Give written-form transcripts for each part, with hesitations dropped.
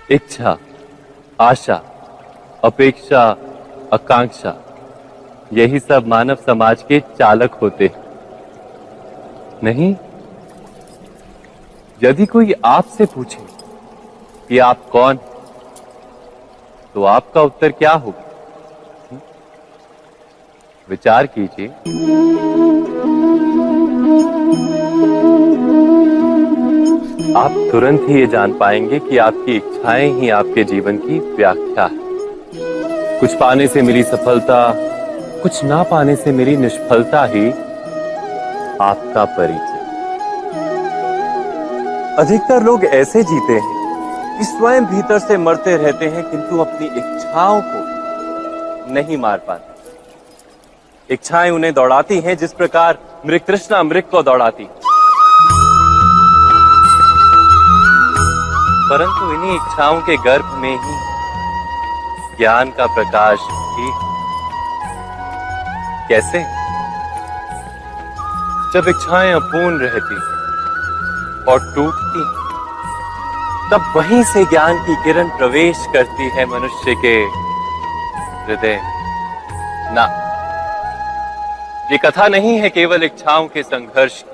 इच्छा, आशा, अपेक्षा, आकांक्षा, यही सब मानव समाज के चालक होते हैं। नहीं, यदि कोई आपसे पूछे कि आप कौन, तो आपका उत्तर क्या होगा? विचार कीजिए। आप तुरंत ही ये जान पाएंगे कि आपकी इच्छाएं ही आपके जीवन की व्याख्या है। कुछ पाने से मिली सफलता, कुछ ना पाने से मिली निष्फलता ही आपका परिचय। अधिकतर लोग ऐसे जीते हैं कि स्वयं भीतर से मरते रहते हैं, किंतु अपनी इच्छाओं को नहीं मार पाते। इच्छाएं उन्हें दौड़ाती हैं जिस प्रकार मृग तृष्णा मृग को दौड़ाती। परंतु इन्हीं इच्छाओं के गर्भ में ही ज्ञान का प्रकाश भी। कैसे? जब इच्छाएं अपूर्ण रहती और टूटती, तब वहीं से ज्ञान की किरण प्रवेश करती है मनुष्य के हृदय। ना, ये कथा नहीं है केवल इच्छाओं के संघर्ष की,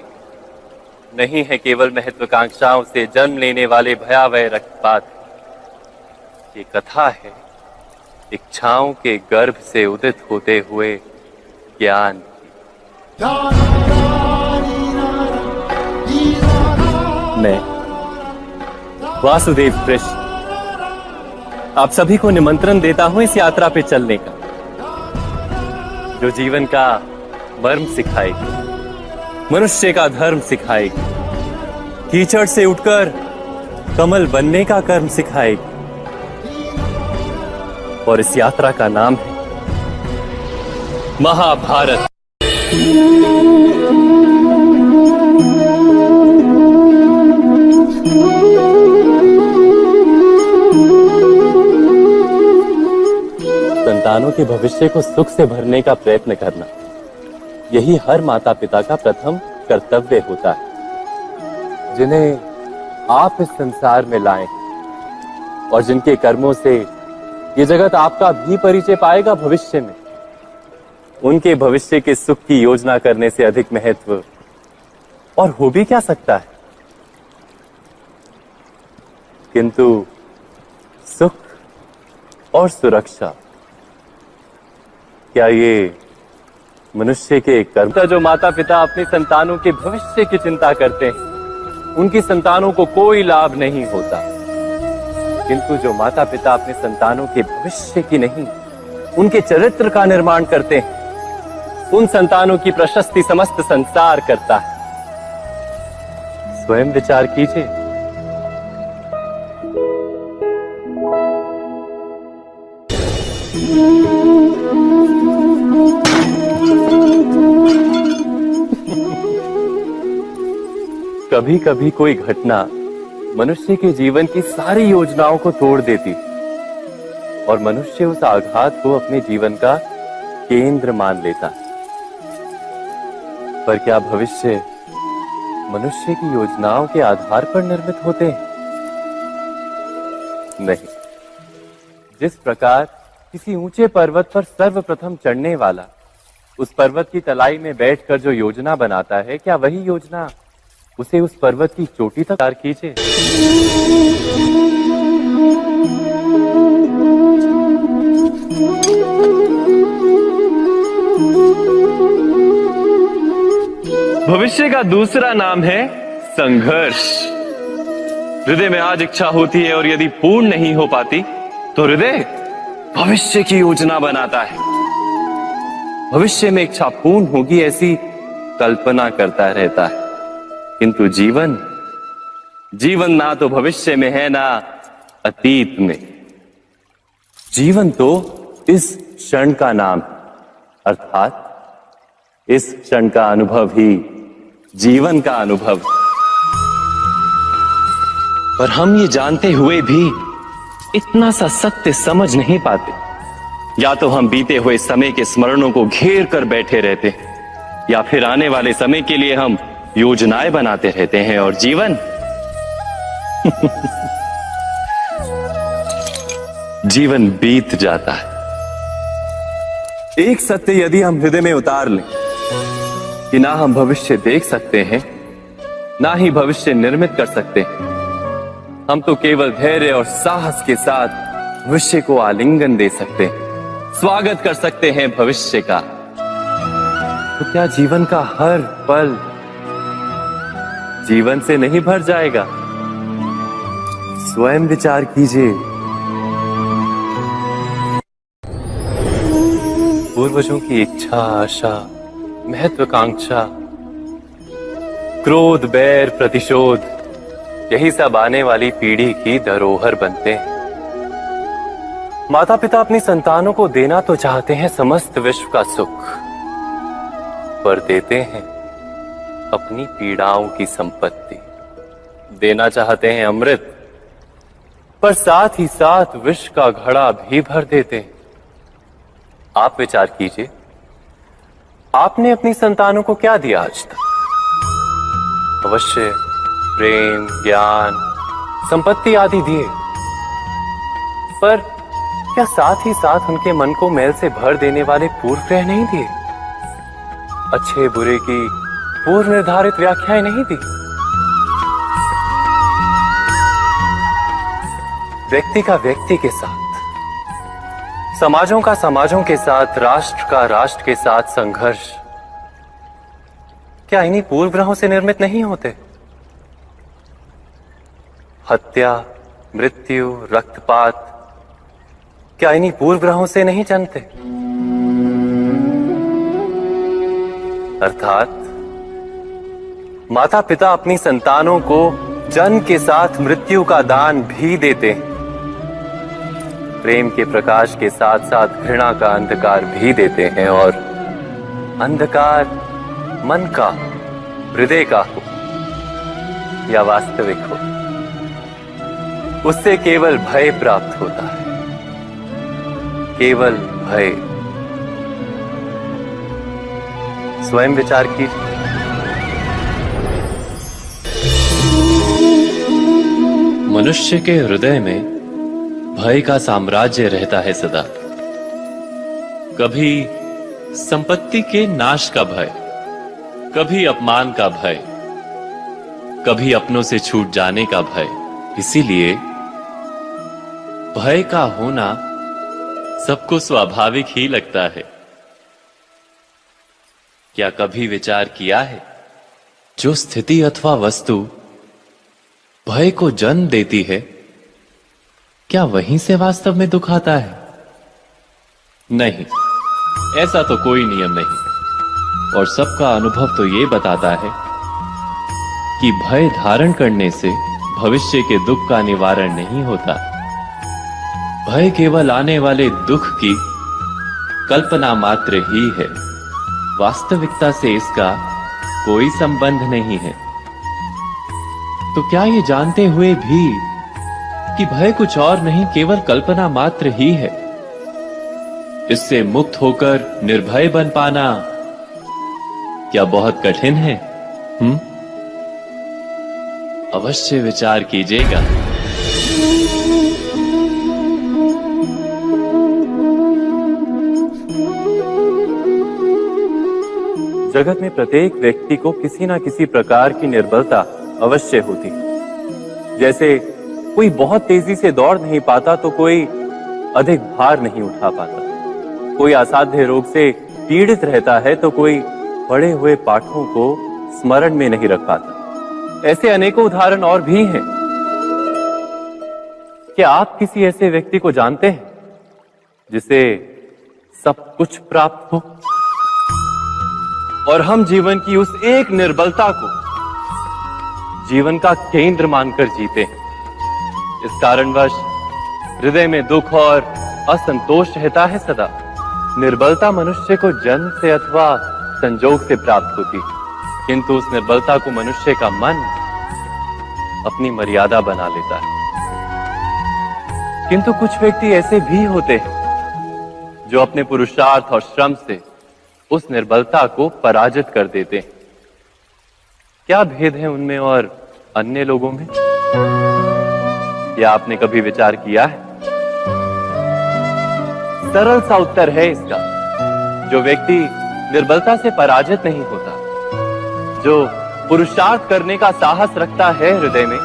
नहीं है केवल महत्वाकांक्षाओं से जन्म लेने वाले भयावह रक्तपात। ये कथा है इच्छाओं के गर्भ से उदित होते हुए ज्ञान की। मैं वासुदेव कृष्ण आप सभी को निमंत्रण देता हूं इस यात्रा पे चलने का, जो जीवन का मर्म सिखाएगी, मनुष्य का धर्म सिखाएगी, कीचड़ से उठकर कमल बनने का कर्म सिखाएगी। और इस यात्रा का नाम है महाभारत। संतानों के भविष्य को सुख से भरने का प्रयत्न करना, यही हर माता पिता का प्रथम कर्तव्य होता है, जिन्हें आप इस संसार में लाए और जिनके कर्मों से ये जगत आपका भी परिचय पाएगा भविष्य में। उनके भविष्य के सुख की योजना करने से अधिक महत्व और हो भी क्या सकता है। किंतु सुख और सुरक्षा, क्या ये मनुष्य के कर्म? जो माता पिता अपने संतानों के भविष्य की चिंता करते हैं, उनकी संतानों को कोई लाभ नहीं होता। किंतु जो माता पिता अपने संतानों के भविष्य की नहीं, उनके चरित्र का निर्माण करते हैं, उन संतानों की प्रशस्ति समस्त संसार करता है। स्वयं विचार कीजिए। कभी कभी कोई घटना मनुष्य के जीवन की सारी योजनाओं को तोड़ देती और मनुष्य उस आघात को अपने जीवन का केंद्र मान लेता। पर क्या भविष्य मनुष्य की योजनाओं के आधार पर निर्मित होते हैं? नहीं। जिस प्रकार किसी ऊंचे पर्वत पर सर्वप्रथम चढ़ने वाला उस पर्वत की तलाई में बैठकर जो योजना बनाता है, क्या वही योजना उसे उस पर्वत की चोटी तक पार कीजिए? भविष्य का दूसरा नाम है संघर्ष। हृदय में आज इच्छा होती है और यदि पूर्ण नहीं हो पाती तो हृदय भविष्य की योजना बनाता है। भविष्य में इच्छा पूर्ण होगी ऐसी कल्पना करता रहता है। किंतु जीवन ना तो भविष्य में है ना अतीत में। जीवन तो इस क्षण का नाम, अर्थात इस क्षण का अनुभव ही जीवन का अनुभव। पर हम ये जानते हुए भी इतना सा सत्य समझ नहीं पाते। या तो हम बीते हुए समय के स्मरणों को घेर कर बैठे रहते हैं, या फिर आने वाले समय के लिए हम योजनाएं बनाते रहते हैं। और जीवन जीवन बीत जाता है। एक सत्य यदि हम हृदय में उतार लें कि ना हम भविष्य देख सकते हैं, ना ही भविष्य निर्मित कर सकते हैं, हम तो केवल धैर्य और साहस के साथ भविष्य को आलिंगन दे सकते हैं, स्वागत कर सकते हैं भविष्य का। तो क्या जीवन का हर पल जीवन से नहीं भर जाएगा? स्वयं विचार कीजिए। पूर्वजों की इच्छा, आशा, महत्वाकांक्षा, क्रोध, बैर, प्रतिशोध, यही सब आने वाली पीढ़ी की धरोहर बनते हैं। माता पिता अपनी संतानों को देना तो चाहते हैं समस्त विश्व का सुख, पर देते हैं अपनी पीड़ाओं की संपत्ति। देना चाहते हैं अमृत, पर साथ ही साथ विष का घड़ा भी भर देते हैं। आप विचार कीजिए, आपने अपनी संतानों को क्या दिया आज तक? अवश्य प्रेम, ज्ञान, संपत्ति आदि दिए, पर क्या साथ ही साथ उनके मन को मैल से भर देने वाले पूर्व ग्रह नहीं दिए? अच्छे बुरे की पूर्व निर्धारित व्याख्याएं नहीं दी? व्यक्ति का व्यक्ति के साथ, समाजों का समाजों के साथ, राष्ट्र का राष्ट्र के साथ संघर्ष क्या इन्हीं पूर्व ग्रहों से निर्मित नहीं होते? हत्या, मृत्यु, रक्तपात क्या इन्हीं पूर्व ग्रहों से नहीं जन्मते? अर्थात माता पिता अपनी संतानों को जन्म के साथ मृत्यु का दान भी देते हैं। प्रेम के प्रकाश के साथ साथ घृणा का अंधकार भी देते हैं, और अंधकार मन का, हृदय का हो या वास्तविक हो, उससे केवल भय प्राप्त होता है, केवल भय। स्वयं विचार कीजिए। मनुष्य के हृदय में भय का साम्राज्य रहता है सदा। कभी संपत्ति के नाश का भय, कभी अपमान का भय, कभी अपनों से छूट जाने का भय। इसीलिए भय का होना सबको स्वाभाविक ही लगता है। क्या कभी विचार किया है, जो स्थिति अथवा वस्तु भय को जन्म देती है, क्या वहीं से वास्तव में दुख आता है? नहीं, ऐसा तो कोई नियम नहीं। और सबका अनुभव तो ये बताता है कि भय धारण करने से भविष्य के दुख का निवारण नहीं होता। भय केवल आने वाले दुख की कल्पना मात्र ही है, वास्तविकता से इसका कोई संबंध नहीं है। तो क्या ये जानते हुए भी कि भय कुछ और नहीं, केवल कल्पना मात्र ही है, इससे मुक्त होकर निर्भय बन पाना क्या बहुत कठिन है? अवश्य विचार कीजिएगा। जगत में प्रत्येक व्यक्ति को किसी ना किसी प्रकार की निर्बलता अवश्य होती है। जैसे कोई बहुत तेजी से दौड़ नहीं पाता तो कोई अधिक भार नहीं उठा पाता, कोई असाध्य रोग से पीड़ित रहता है तो कोई पढ़े हुए पाठों को स्मरण में नहीं रख पाता। ऐसे अनेकों उदाहरण और भी हैं। क्या आप किसी ऐसे व्यक्ति को जानते हैं जिसे सब कुछ प्राप्त हो और हम जीवन की उस एक निर्बलता को जीवन का केंद्र मानकर जीते हैं? इस कारणवश हृदय में दुख और असंतोष रहता है सदा। निर्बलता मनुष्य को जन्म से अथवा संजोग से प्राप्त होती है, किंतु उस निर्बलता को मनुष्य का मन अपनी मर्यादा बना लेता है। किंतु कुछ व्यक्ति ऐसे भी होते हैं जो अपने पुरुषार्थ और श्रम से उस निर्बलता को पराजित कर देते हैं। क्या भेद है उनमें और अन्य लोगों में? क्या आपने कभी विचार किया है? सरल सा उत्तर है इसका। जो व्यक्ति निर्बलता से पराजित नहीं होता, जो पुरुषार्थ करने का साहस रखता है हृदय में,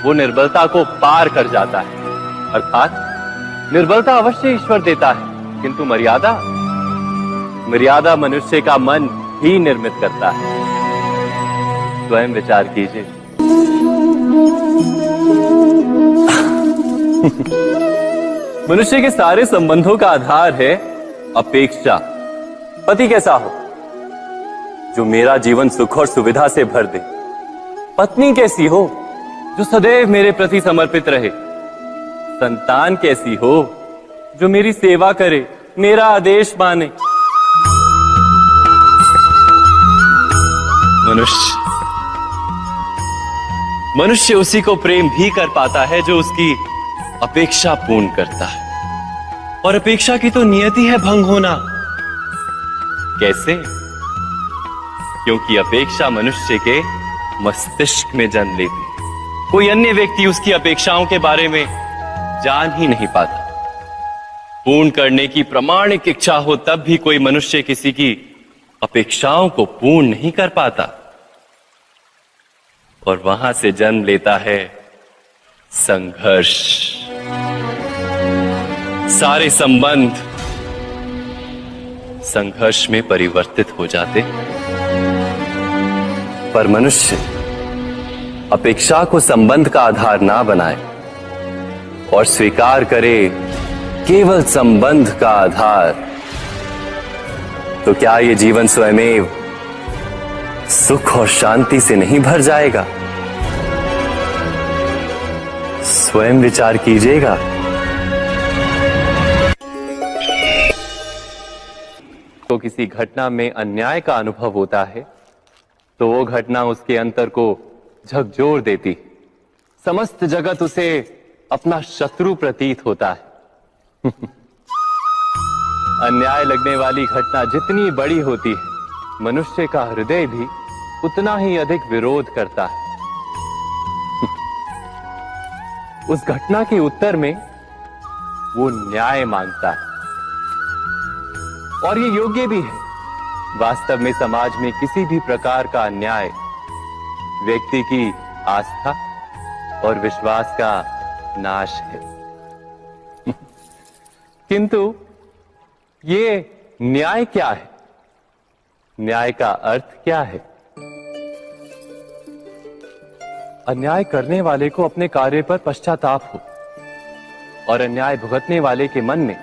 वो निर्बलता को पार कर जाता है। अर्थात निर्बलता अवश्य ईश्वर देता है, किंतु मर्यादा मनुष्य का मन ही निर्मित करता है। स्वयं विचार कीजिए। मनुष्य के सारे संबंधों का आधार है अपेक्षा। पति कैसा हो जो मेरा जीवन सुख और सुविधा से भर दे, पत्नी कैसी हो जो सदैव मेरे प्रति समर्पित रहे, संतान कैसी हो जो मेरी सेवा करे, मेरा आदेश माने। मनुष्य उसी को प्रेम भी कर पाता है जो उसकी अपेक्षा पूर्ण करता है, और अपेक्षा की तो नियति है भंग होना। कैसे? क्योंकि अपेक्षा मनुष्य के मस्तिष्क में जन्म लेती है। कोई अन्य व्यक्ति उसकी अपेक्षाओं के बारे में जान ही नहीं पाता। पूर्ण करने की प्रामाणिक इच्छा हो तब भी कोई मनुष्य किसी की अपेक्षाओं को पूर्ण नहीं कर पाता, और वहां से जन्म लेता है संघर्ष। सारे संबंध संघर्ष में परिवर्तित हो जाते। पर मनुष्य अपेक्षा को संबंध का आधार ना बनाए और स्वीकार करे केवल संबंध का आधार, तो क्या ये जीवन स्वयमेव सुख और शांति से नहीं भर जाएगा? स्वयं विचार कीजिएगा। तो किसी घटना में अन्याय का अनुभव होता है तो वो घटना उसके अंतर को झकझोर देती, समस्त जगत उसे अपना शत्रु प्रतीत होता है। अन्याय लगने वाली घटना जितनी बड़ी होती है, मनुष्य का हृदय भी उतना ही अधिक विरोध करता है। उस घटना के उत्तर में वो न्याय मांगता है, और ये योग्य भी है। वास्तव में समाज में किसी भी प्रकार का अन्याय व्यक्ति की आस्था और विश्वास का नाश है। किंतु ये न्याय क्या है? न्याय का अर्थ क्या है? अन्याय करने वाले को अपने कार्य पर पश्चाताप हो, और अन्याय भुगतने वाले के मन में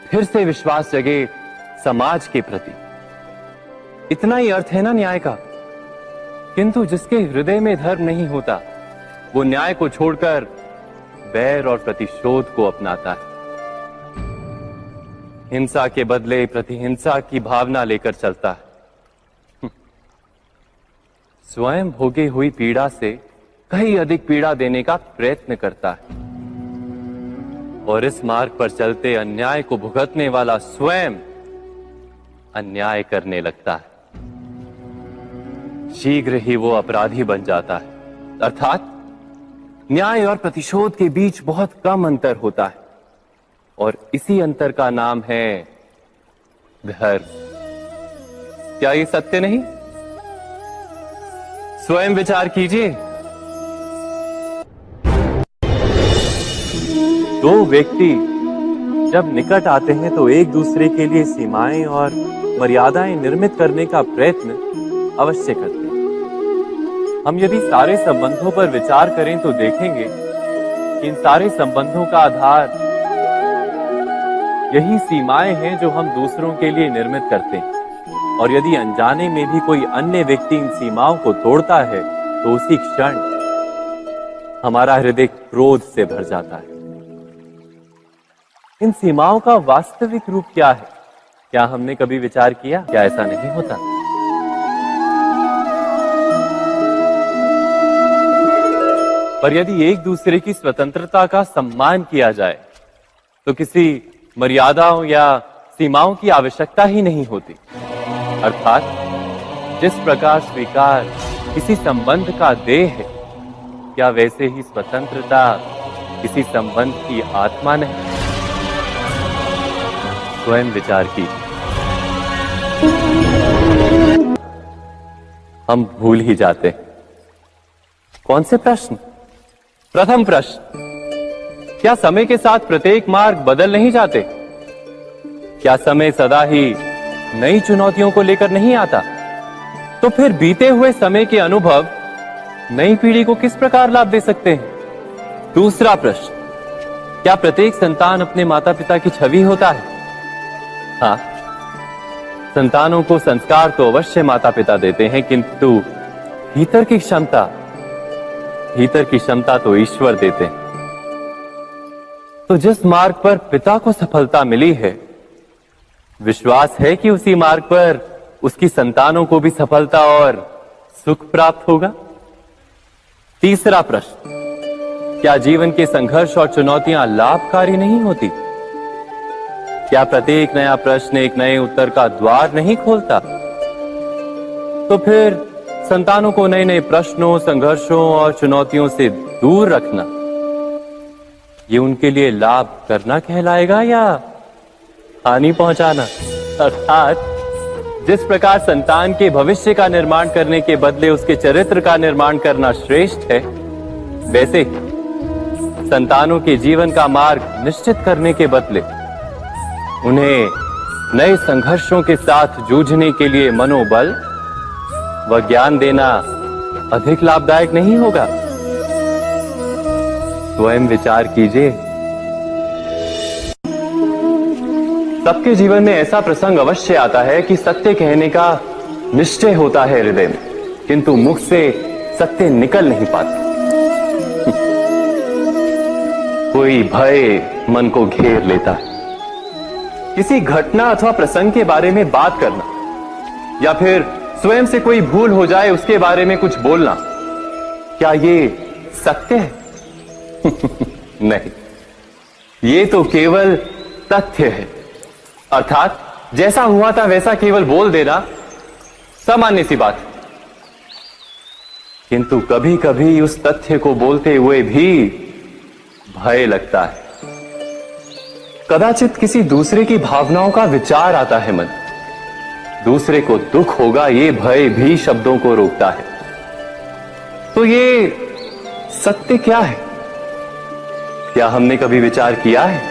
फिर से विश्वास जगे समाज के प्रति। इतना ही अर्थ है ना न्याय का। किंतु जिसके हृदय में धर्म नहीं होता, वो न्याय को छोड़कर बैर और प्रतिशोध को अपनाता है। हिंसा के बदले प्रतिहिंसा की भावना लेकर चलता है। स्वयं भोगी हुई पीड़ा से कहीं अधिक पीड़ा देने का प्रयत्न करता है, और इस मार्ग पर चलते अन्याय को भुगतने वाला स्वयं अन्याय करने लगता है। शीघ्र ही वो अपराधी बन जाता है। अर्थात न्याय और प्रतिशोध के बीच बहुत कम अंतर होता है, और इसी अंतर का नाम है धर्म। क्या ये सत्य नहीं? स्वयं विचार कीजिए। दो व्यक्ति जब निकट आते हैं तो एक दूसरे के लिए सीमाएं और मर्यादाएं निर्मित करने का प्रयत्न अवश्य करते हैं। हम यदि सारे संबंधों पर विचार करें तो देखेंगे कि इन सारे संबंधों का आधार यही सीमाएं हैं जो हम दूसरों के लिए निर्मित करते हैं, और यदि अनजाने में भी कोई अन्य व्यक्ति इन सीमाओं को तोड़ता है तो उसी क्षण हमारा हृदय क्रोध से भर जाता है। इन सीमाओं का वास्तविक रूप क्या है? क्या हमने कभी विचार किया? क्या ऐसा नहीं होता? पर यदि एक दूसरे की स्वतंत्रता का सम्मान किया जाए तो किसी मर्यादाओं या सीमाओं की आवश्यकता ही नहीं होती। अर्थात जिस प्रकार स्वीकार किसी संबंध का देह है, क्या वैसे ही स्वतंत्रता किसी संबंध की आत्मा नहीं? स्वयं विचार कीजिए। हम भूल ही जाते हैं। कौन से प्रश्न? प्रथम प्रश्न, क्या समय के साथ प्रत्येक मार्ग बदल नहीं जाते? क्या समय सदा ही नई चुनौतियों को लेकर नहीं आता? तो फिर बीते हुए समय के अनुभव नई पीढ़ी को किस प्रकार लाभ दे सकते हैं? दूसरा प्रश्न, क्या प्रत्येक संतान अपने माता पिता की छवि होता है? हाँ, संतानों को संस्कार तो अवश्य माता पिता देते हैं, किंतु भीतर की क्षमता तो ईश्वर देते हैं। तो जिस मार्ग पर पिता को सफलता मिली है, विश्वास है कि उसी मार्ग पर उसकी संतानों को भी सफलता और सुख प्राप्त होगा। तीसरा प्रश्न, क्या जीवन के संघर्ष और चुनौतियां लाभकारी नहीं होती? क्या प्रत्येक नया प्रश्न एक नए उत्तर का द्वार नहीं खोलता? तो फिर संतानों को नए नए प्रश्नों, संघर्षों और चुनौतियों से दूर रखना, ये उनके लिए लाभ करना कहलाएगा या हानि पहुंचाना? अर्थात जिस प्रकार संतान के भविष्य का निर्माण करने के बदले उसके चरित्र का निर्माण करना श्रेष्ठ है, वैसे ही संतानों के जीवन का मार्ग निश्चित करने के बदले उन्हें नए संघर्षों के साथ जूझने के लिए मनोबल व ज्ञान देना अधिक लाभदायक नहीं होगा? स्वयं विचार कीजिए। सबके जीवन में ऐसा प्रसंग अवश्य आता है कि सत्य कहने का निश्चय होता है हृदय में, किंतु मुख से सत्य निकल नहीं पाता। कोई भय मन को घेर लेता है। किसी घटना अथवा प्रसंग के बारे में बात करना या फिर स्वयं से कोई भूल हो जाए उसके बारे में कुछ बोलना, क्या ये सत्य है? नहीं, ये तो केवल तथ्य है। अर्थात जैसा हुआ था वैसा केवल बोल देना सामान्य सी बात है। किंतु कभी कभी उस तथ्य को बोलते हुए भी भय लगता है। कदाचित किसी दूसरे की भावनाओं का विचार आता है मन, दूसरे को दुख होगा, ये भय भी शब्दों को रोकता है। तो ये सत्य क्या है? क्या हमने कभी विचार किया है?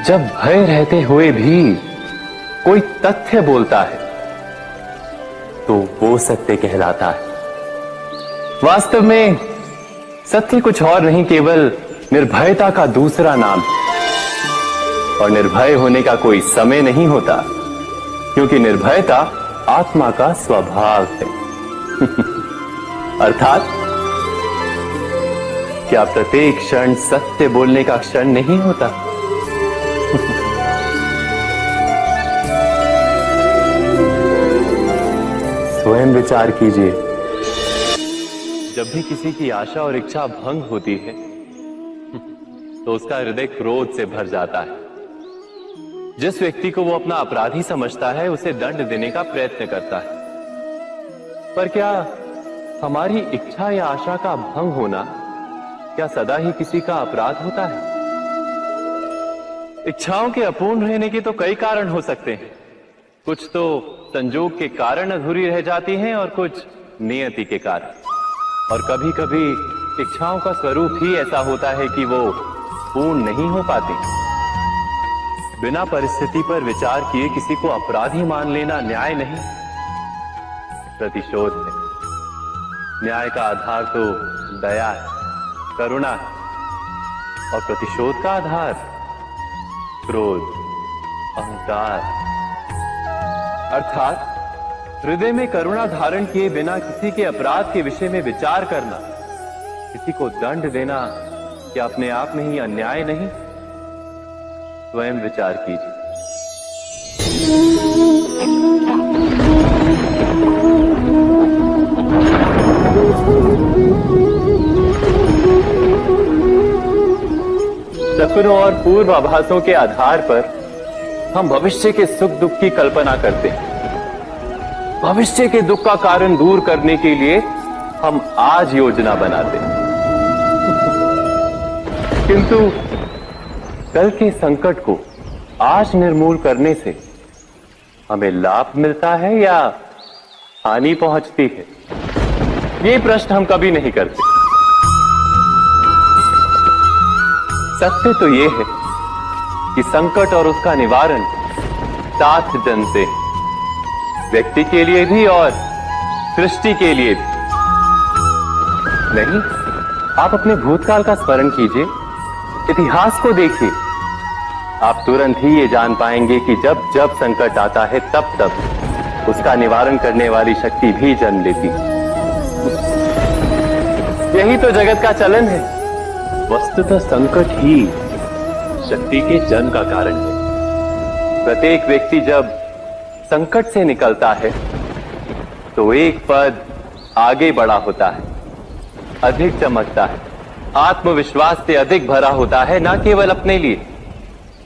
जब भय रहते हुए भी कोई तथ्य बोलता है तो वो सत्य कहलाता है। वास्तव में सत्य कुछ और नहीं, केवल निर्भयता का दूसरा नाम है। और निर्भय होने का कोई समय नहीं होता, क्योंकि निर्भयता आत्मा का स्वभाव है। अर्थात क्या प्रत्येक क्षण सत्य बोलने का क्षण नहीं होता? स्वयं विचार कीजिए। जब भी किसी की आशा और इच्छा भंग होती है तो उसका हृदय क्रोध से भर जाता है। जिस व्यक्ति को वो अपना अपराधी समझता है उसे दंड देने का प्रयत्न करता है। पर क्या हमारी इच्छा या आशा का भंग होना क्या सदा ही किसी का अपराध होता है? इच्छाओं के अपूर्ण रहने के तो कई कारण हो सकते हैं। कुछ तो संजोग के कारण अधूरी रह जाती हैं और कुछ नियति के कारण। और कभी कभी इच्छाओं का स्वरूप ही ऐसा होता है कि वो पूर्ण नहीं हो पाती। बिना परिस्थिति पर विचार किए किसी को अपराधी मान लेना न्याय नहीं, प्रतिशोध है। न्याय का आधार तो दया है, करुणा है, और प्रतिशोध का आधार क्रोध, अहंकार। अर्थात हृदय में करुणा धारण किए बिना किसी के अपराध के विषय में विचार करना, किसी को दंड देना, क्या अपने आप में ही अन्याय नहीं? स्वयं विचार कीजिए। सपनों और पूर्वाभासों के आधार पर हम भविष्य के सुख दुख की कल्पना करते हैं। भविष्य के दुख का कारण दूर करने के लिए हम आज योजना बनाते हैं, किंतु कल के संकट को आज निर्मूल करने से हमें लाभ मिलता है या हानि पहुंचती है, ये प्रश्न हम कभी नहीं करते। सत्य तो ये है कि संकट और उसका निवारण सात जन से, व्यक्ति के लिए भी और सृष्टि के लिए भी। नहीं, आप अपने भूतकाल का स्मरण कीजिए, इतिहास को देखिए, आप तुरंत ही ये जान पाएंगे कि जब जब संकट आता है तब तब उसका निवारण करने वाली शक्ति भी जन्म लेती है। यही तो जगत का चलन है। वस्तुतः संकट ही शक्ति के जन्म का कारण है। प्रत्येक व्यक्ति जब संकट से निकलता है तो एक पद आगे बढ़ा होता है, अधिक चमकता है, आत्मविश्वास से अधिक भरा होता है, न केवल अपने लिए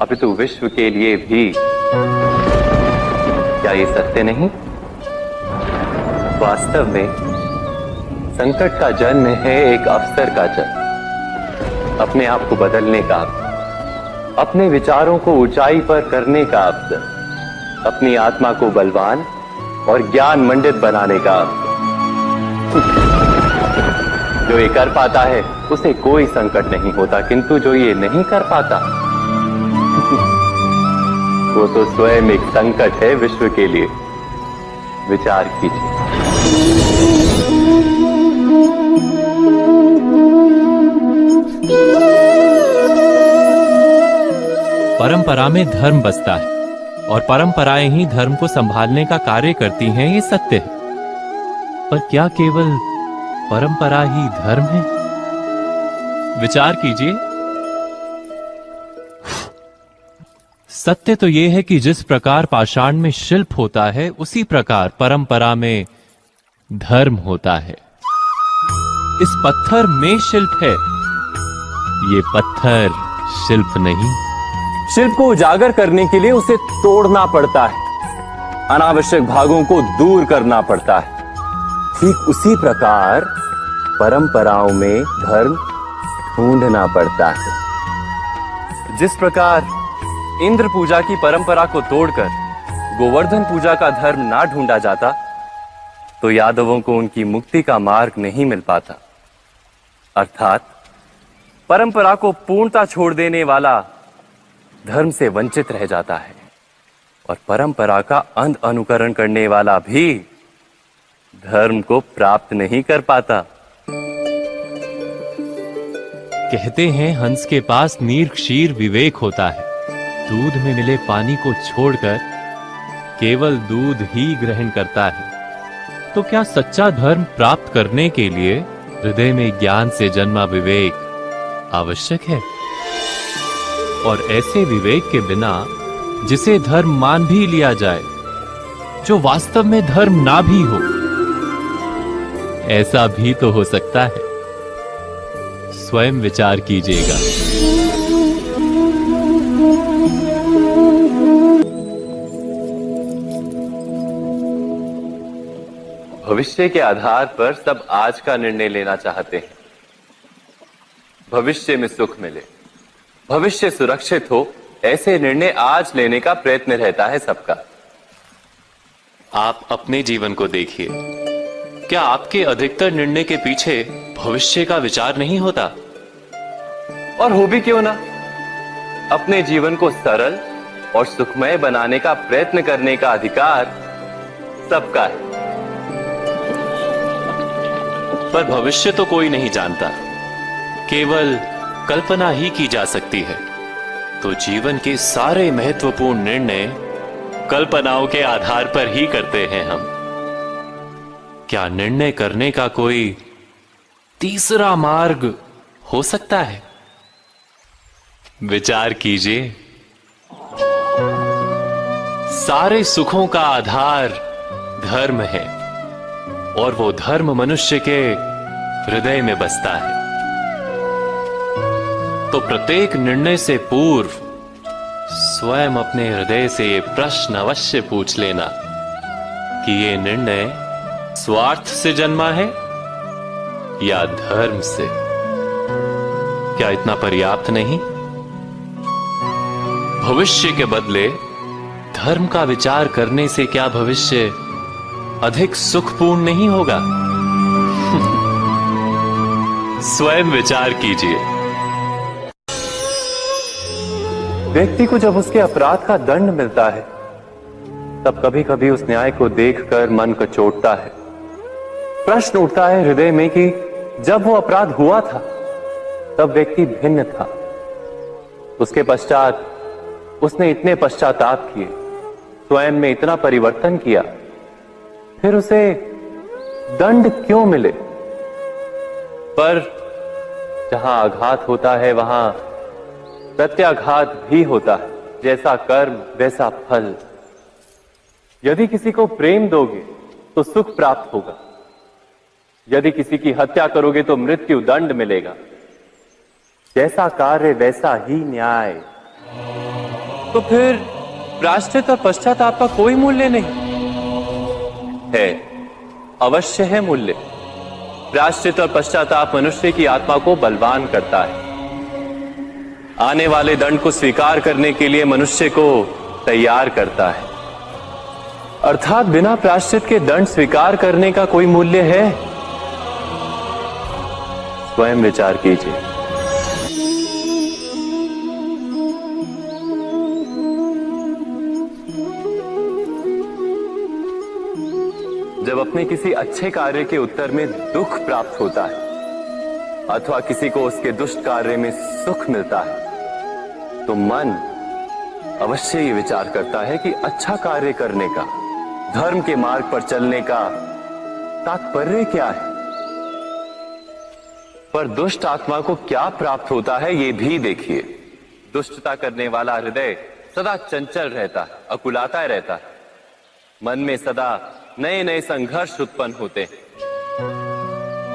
अपितु विश्व के लिए भी। क्या ये सत्य नहीं? वास्तव में संकट का जन्म है एक अवसर का जन्म, अपने आप को बदलने का अवसर, अपने विचारों को ऊंचाई पर करने का अवसर, अपनी आत्मा को बलवान और ज्ञान मंडित बनाने का अवसर। जो ये कर पाता है उसे कोई संकट नहीं होता, किंतु जो ये नहीं कर पाता वो तो स्वयं एक संकट है विश्व के लिए। विचार कीजिए। परंपरा में धर्म बसता है और परंपराएं ही धर्म को संभालने का कार्य करती हैं, ये सत्य है। पर क्या केवल परंपरा ही धर्म है? विचार कीजिए। सत्य तो यह है कि जिस प्रकार पाषाण में शिल्प होता है, उसी प्रकार परंपरा में धर्म होता है। इस पत्थर में शिल्प है, ये पत्थर शिल्प नहीं। शिल्प को उजागर करने के लिए उसे तोड़ना पड़ता है, अनावश्यक भागों को दूर करना पड़ता है। ठीक उसी प्रकार परंपराओं में धर्म ढूंढना पड़ता है। जिस प्रकार इंद्र पूजा की परंपरा को तोड़कर गोवर्धन पूजा का धर्म ना ढूंढा जाता, तो यादवों को उनकी मुक्ति का मार्ग नहीं मिल पाता। अर्थात परंपरा को पूर्णता छोड़ देने वाला धर्म से वंचित रह जाता है और परंपरा का अंध अनुकरण करने वाला भी धर्म को प्राप्त नहीं कर पाता। कहते हैं हंस के पास नीर क्षीर विवेक होता है, दूध में मिले पानी को छोड़कर केवल दूध ही ग्रहण करता है। तो क्या सच्चा धर्म प्राप्त करने के लिए हृदय में ज्ञान से जन्मा विवेक आवश्यक है? और ऐसे विवेक के बिना जिसे धर्म मान भी लिया जाए, जो वास्तव में धर्म ना भी हो, ऐसा भी तो हो सकता है। स्वयं विचार कीजिएगा। भविष्य के आधार पर सब आज का निर्णय लेना चाहते हैं। भविष्य में सुख मिले, भविष्य सुरक्षित हो, ऐसे निर्णय आज लेने का प्रयत्न रहता है सबका। आप अपने जीवन को देखिए, क्या आपके अधिकतर निर्णय के पीछे भविष्य का विचार नहीं होता? और हो भी क्यों ना, अपने जीवन को सरल और सुखमय बनाने का प्रयत्न करने का अधिकार सबका है। पर भविष्य तो कोई नहीं जानता, केवल कल्पना ही की जा सकती है। तो जीवन के सारे महत्वपूर्ण निर्णय कल्पनाओं के आधार पर ही करते हैं हम। क्या निर्णय करने का कोई तीसरा मार्ग हो सकता है? विचार कीजिए। सारे सुखों का आधार धर्म है और वो धर्म मनुष्य के हृदय में बसता है। तो प्रत्येक निर्णय से पूर्व स्वयं अपने हृदय से ये प्रश्न अवश्य पूछ लेना कि ये निर्णय स्वार्थ से जन्मा है या धर्म से। क्या इतना पर्याप्त नहीं? भविष्य के बदले धर्म का विचार करने से क्या भविष्य अधिक सुखपूर्ण नहीं होगा? स्वयं विचार कीजिए। व्यक्ति को जब उसके अपराध का दंड मिलता है, तब कभी कभी उस न्याय को देखकर मन कचोटता है। प्रश्न उठता है हृदय में कि जब वो अपराध हुआ था, तब व्यक्ति भिन्न था। उसके पश्चात उसने इतने पश्चाताप किए, स्वयं में इतना परिवर्तन किया, फिर उसे दंड क्यों मिले? पर जहां आघात होता है, वहां प्रत्याघात भी होता है। जैसा कर्म वैसा फल। यदि किसी को प्रेम दोगे तो सुख प्राप्त होगा, यदि किसी की हत्या करोगे तो मृत्यु दंड मिलेगा। जैसा कार्य वैसा ही न्याय। तो फिर प्रायश्चित और पश्चाताप का कोई मूल्य नहीं है? अवश्य है मूल्य। प्रायश्चित और पश्चाताप मनुष्य की आत्मा को बलवान करता है। आने वाले दंड को स्वीकार करने के लिए मनुष्य को तैयार करता है। अर्थात बिना प्रायश्चित के दंड स्वीकार करने का कोई मूल्य है? स्वयं विचार कीजिए। जब अपने किसी अच्छे कार्य के उत्तर में दुख प्राप्त होता है अथवा किसी को उसके दुष्ट कार्य में सुख मिलता है, तो मन अवश्य ये विचार करता है कि अच्छा कार्य करने का, धर्म के मार्ग पर चलने का तात्पर्य क्या है। पर दुष्ट आत्मा को क्या प्राप्त होता है, ये भी देखिए। दुष्टता करने वाला हृदय सदा चंचल रहता है, अकुलाता रहता है। मन में सदा नए नए संघर्ष उत्पन्न होते हैं।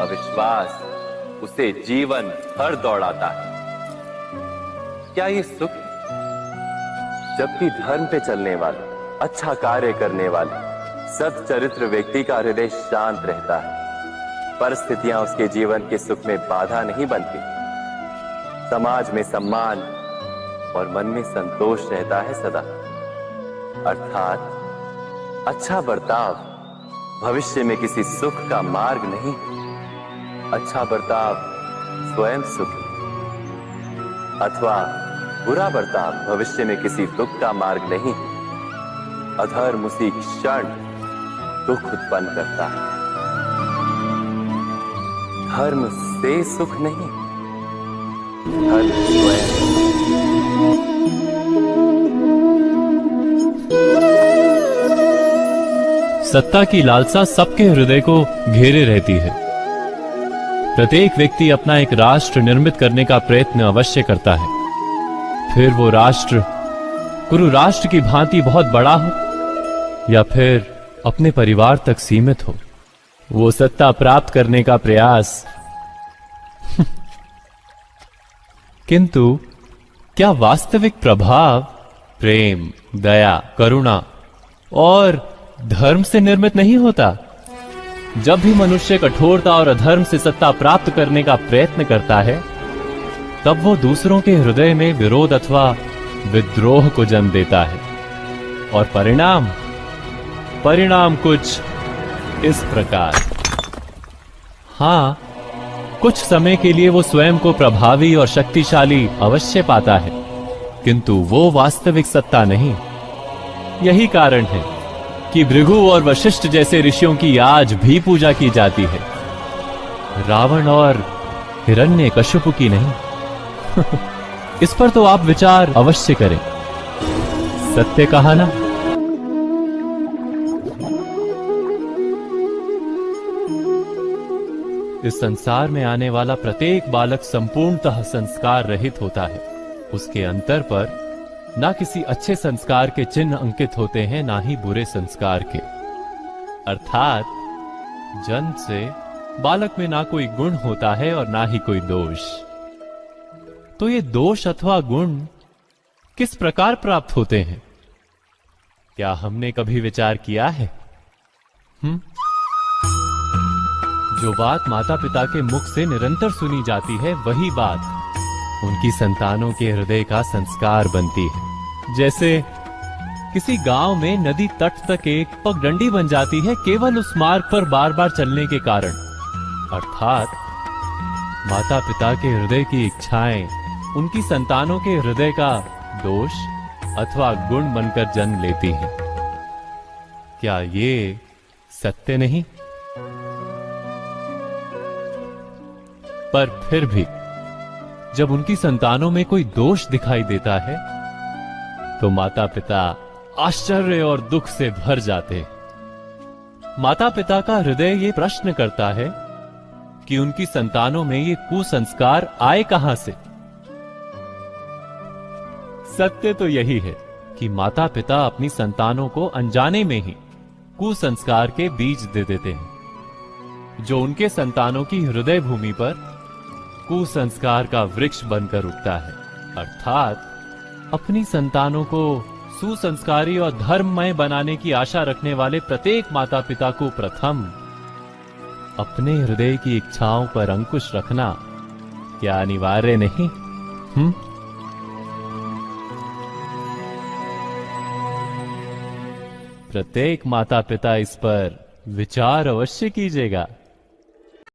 अविश्वास उसे जीवन भर दौड़ाता है। क्या ये सुख? जबकि धर्म पे चलने वाले, अच्छा कार्य करने वाले, सच्चरित्र व्यक्ति का हृदय शांत रहता है। परिस्थितियां उसके जीवन के सुख में बाधा नहीं बनती। समाज में सम्मान और मन में संतोष रहता है सदा। अर्थात अच्छा बर्ताव भविष्य में किसी सुख का मार्ग नहीं। अच्छा बर्ताव स्वयं सुख, अथवा बुरा बर्ताव भविष्य में किसी दुख का मार्ग नहीं। अधर्म उसी क्षण दुख उत्पन्न करता है। धर्म से सुख नहीं, धर्म स्वयं। सत्ता की लालसा सबके हृदय को घेरे रहती है। प्रत्येक व्यक्ति अपना एक राष्ट्र निर्मित करने का प्रयत्न अवश्य करता है। फिर वो राष्ट्र गुरु राष्ट्र की भांति बहुत बड़ा हो या फिर अपने परिवार तक सीमित हो, वो सत्ता प्राप्त करने का प्रयास किंतु क्या वास्तविक प्रभाव प्रेम, दया, करुणा और धर्म से निर्मित नहीं होता? जब भी मनुष्य कठोरता और अधर्म से सत्ता प्राप्त करने का प्रयत्न करता है, तब वो दूसरों के हृदय में विरोध अथवा विद्रोह को जन्म देता है। और परिणाम कुछ इस प्रकार। हाँ, कुछ समय के लिए वो स्वयं को प्रभावी और शक्तिशाली अवश्य पाता है, किंतु वो वास्तविक सत्ता नहीं। यही कारण है कि भृगु और वशिष्ठ जैसे ऋषियों की आज भी पूजा की जाती है, रावण और हिरण्यकश्यप की नहीं। इस पर तो आप विचार अवश्य करें। सत्य कहा ना? इस संसार में आने वाला प्रत्येक बालक संपूर्णतः संस्कार रहित होता है। उसके अंतर पर ना किसी अच्छे संस्कार के चिन्ह अंकित होते हैं, ना ही बुरे संस्कार के। अर्थात जन्म से बालक में ना कोई गुण होता है और ना ही कोई दोष। तो ये दोष अथवा गुण किस प्रकार प्राप्त होते हैं? क्या हमने कभी विचार किया है? जो बात माता पिता के मुख से निरंतर सुनी जाती है, वही बात उनकी संतानों के हृदय का संस्कार बनती है। जैसे किसी गांव में नदी तट तक एक पगडंडी बन जाती है केवल उस मार्ग पर बार बार चलने के कारण, अर्थात माता पिता के हृदय की इच्छाएं उनकी संतानों के हृदय का दोष अथवा गुण बनकर जन्म लेती हैं। क्या ये सत्य नहीं? पर फिर भी जब उनकी संतानों में कोई दोष दिखाई देता है तो माता पिता आश्चर्य और दुख से भर जाते। माता पिता का हृदय ये प्रश्न करता है कि उनकी संतानों में ये कुसंस्कार आए कहां से। सत्य तो यही है कि माता पिता अपनी संतानों को अनजाने में ही कुसंस्कार के बीज दे देते हैं, जो उनके संतानों की हृदय भूमि पर कुसंस्कार का वृक्ष बनकर उगता है। अर्थात अपनी संतानों को सुसंस्कारी और धर्ममय बनाने की आशा रखने वाले प्रत्येक माता पिता को प्रथम अपने हृदय की इच्छाओं पर अंकुश रखना क्या अनिवार्य नहीं? प्रत्येक माता पिता इस पर विचार अवश्य कीजिएगा।